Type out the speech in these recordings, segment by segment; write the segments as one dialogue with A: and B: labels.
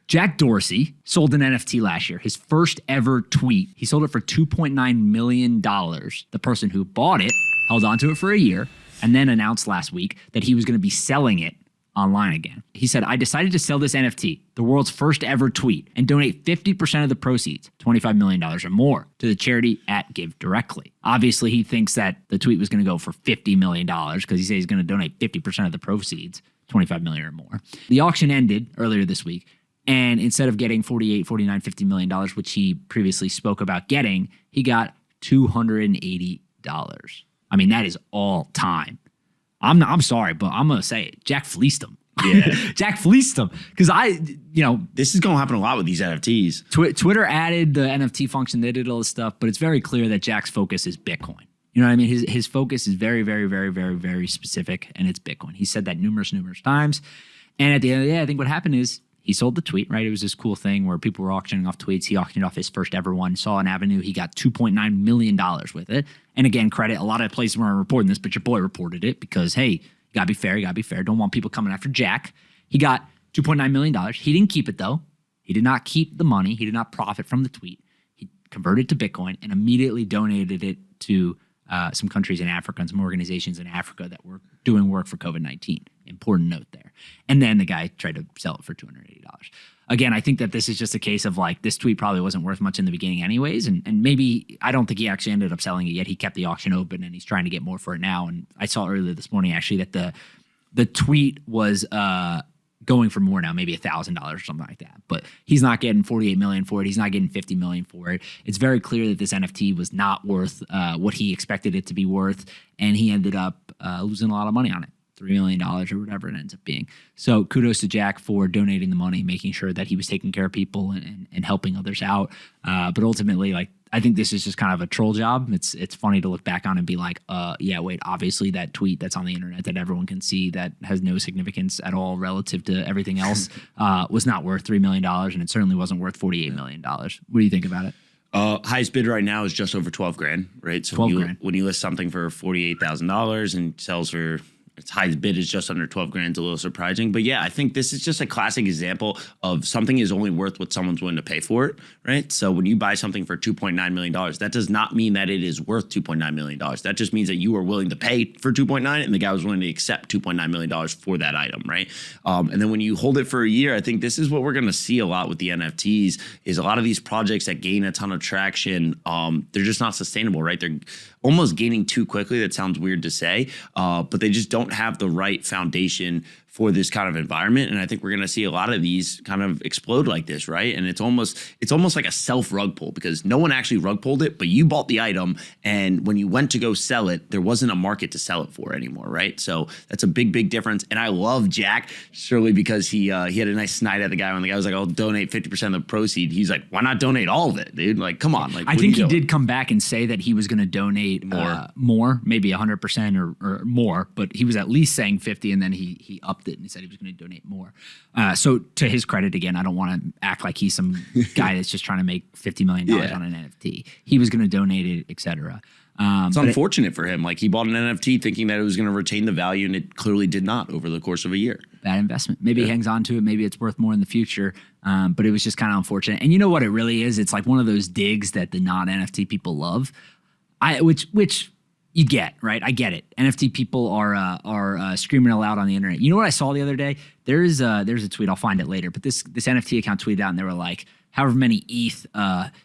A: Jack Dorsey sold an NFT last year, his first ever tweet. He sold it for $2.9 million. The person who bought it held onto it for a year and then announced last week that he was going to be selling it online again. He said, I decided to sell this NFT, the world's first ever tweet, and donate 50% of the proceeds, $25 million or more, to the charity at Give Directly. Obviously, he thinks that the tweet was going to go for $50 million because he said he's going to donate 50% of the proceeds, $25 million or more. The auction ended earlier this week, and instead of getting $48, $49, $50 million, which he previously spoke about getting, he got $280. I mean, that is all time. I'm sorry, but I'm going to say it. Jack fleeced him.
B: Yeah.
A: Jack fleeced him. Because
B: this is going to happen a lot with these NFTs.
A: Twitter added the NFT function. They did all this stuff, but it's very clear that Jack's focus is Bitcoin. You know what I mean? His focus is very, very, very, very, very specific, and it's Bitcoin. He said that numerous times. And at the end of the day, I think what happened is he sold the tweet, right? It was this cool thing where people were auctioning off tweets. He auctioned off his first ever one, saw an avenue. He got $2.9 million with it. And again, credit, a lot of places weren't reporting this, but your boy reported it because, hey, you gotta be fair, Don't want people coming after Jack. He got $2.9 million. He didn't keep it though. He did not keep the money. He did not profit from the tweet. He converted to Bitcoin and immediately donated it to some countries in Africa and some organizations in Africa that were doing work for COVID-19. Important note there. And then the guy tried to sell it for $280. Again, I think that this is just a case of like, this tweet probably wasn't worth much in the beginning anyways. And maybe, I don't think he actually ended up selling it yet. He kept the auction open and he's trying to get more for it now. And I saw earlier this morning actually that the tweet was going for more now, maybe $1,000 or something like that. But he's not getting $48 million for it. He's not getting $50 million for it. It's very clear that this NFT was not worth what he expected it to be worth. And he ended up losing a lot of money on it. $3 million or whatever it ends up being. So kudos to Jack for donating the money, making sure that he was taking care of people and helping others out. But ultimately, like, I think this is just kind of a troll job. It's funny to look back on and be like, yeah, wait, obviously that tweet that's on the internet that everyone can see that has no significance at all relative to everything else was not worth $3 million, and it certainly wasn't worth $48 million. What do you think about it?
B: Highest bid right now is just over 12 grand, right? So when you list something for $48,000 and sells for its highest bid is just under 12 grand, it's a little surprising. But yeah, I think this is just a classic example of something is only worth what someone's willing to pay for it, right? So when you buy something for $2.9 million, that does not mean that it is worth $2.9 million. That just means that you are willing to pay for $2.9 and the guy was willing to accept $2.9 million for that item, right? And then when you hold it for a year, I think this is what we're going to see a lot with the NFTs is a lot of these projects that gain a ton of traction, they're just not sustainable, right? They're almost gaining too quickly. That sounds weird to say, but they just don't have the right foundation for this kind of environment. And I think we're going to see a lot of these kind of explode like this, right? And it's almost like a self rug pull because no one actually rug pulled it, but you bought the item. And when you went to go sell it, there wasn't a market to sell it for anymore, right? So that's a big, big difference. And I love Jack, surely because he had a nice snide at the guy when the guy was like, I'll donate 50% of the proceed. He's like, why not donate all of it, dude? Like, come on. Like,
A: I think he did come back and say that he was going to donate more, maybe 100% or more, but he was at least saying 50 and then he upped it and he said he was going to donate more. So to his credit, again, I don't want to act like he's some guy that's just trying to make $50 million on an NFT. He was going to donate it, et cetera.
B: It's unfortunate for him. Like he bought an NFT thinking that it was going to retain the value and it clearly did not over the course of a year.
A: Bad investment. Maybe he hangs on to it. Maybe it's worth more in the future. But it was just kind of unfortunate. And you know what it really is? It's like one of those digs that the non-NFT people love, which you get, right? I get it. NFT people are screaming aloud on the internet. You know what I saw the other day? There's a tweet. I'll find it later. But this NFT account tweeted out and they were like, however many ETH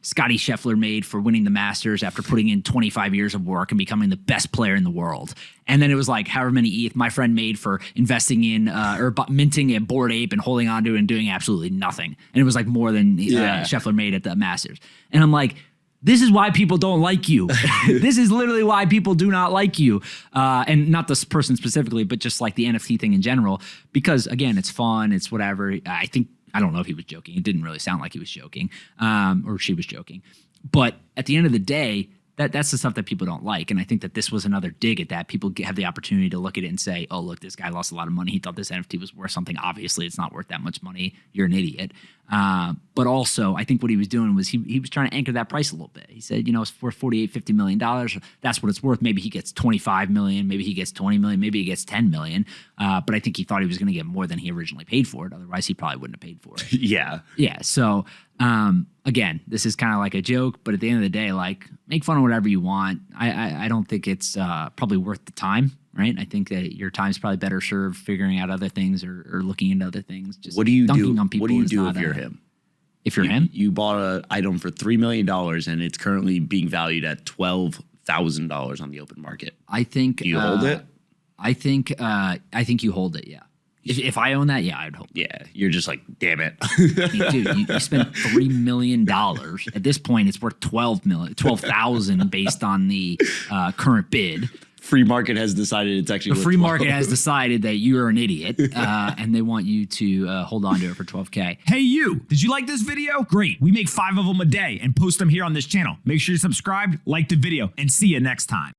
A: Scottie Scheffler made for winning the Masters after putting in 25 years of work and becoming the best player in the world. And then it was like, however many ETH my friend made for investing in or minting a Bored Ape and holding onto it and doing absolutely nothing. And it was like more than Scheffler made at the Masters. And I'm like, this is why people don't like you. This is literally why people do not like you. And not this person specifically, but just like the NFT thing in general. Because again, it's fun, it's whatever. I don't know if he was joking. It didn't really sound like he was joking or she was joking. But at the end of the day, that's the stuff that people don't like. And I think that this was another dig at that. People have the opportunity to look at it and say, oh, look, this guy lost a lot of money. He thought this NFT was worth something. Obviously, it's not worth that much money. You're an idiot. But also, I think what he was doing was he was trying to anchor that price a little bit. He said, it's for $48-50 million. That's what it's worth. Maybe he gets $25 million. Maybe he gets $20 million. Maybe he gets $10 million. But I think he thought he was going to get more than he originally paid for it. Otherwise, he probably wouldn't have paid for it.
B: Yeah.
A: Yeah. So, again, this is kind of like a joke, but at the end of the day, like, make fun of whatever you want. I don't think it's probably worth the time. Right. I think that your time's probably better served figuring out other things or looking into other things. Just
B: what do you
A: dunking
B: do?
A: On people
B: what do you do if you're him?
A: If you're him,
B: you bought an item for $3 million and it's currently being valued at $12,000 on the open market.
A: I think
B: do you hold it?
A: I think you hold it. Yeah. If I own that, yeah, I'd hold it.
B: Yeah, you're just like, damn it,
A: dude. You spent $3 million. At this point, it's worth $12,000 based on the current bid.
B: Free market has decided it's actually
A: the free market has decided that you are an idiot, and they want you to hold on to it for $12K.
C: Hey, you! Did you like this video? Great. We make 5 of them a day and post them here on this channel. Make sure you subscribe, like the video, and see you next time.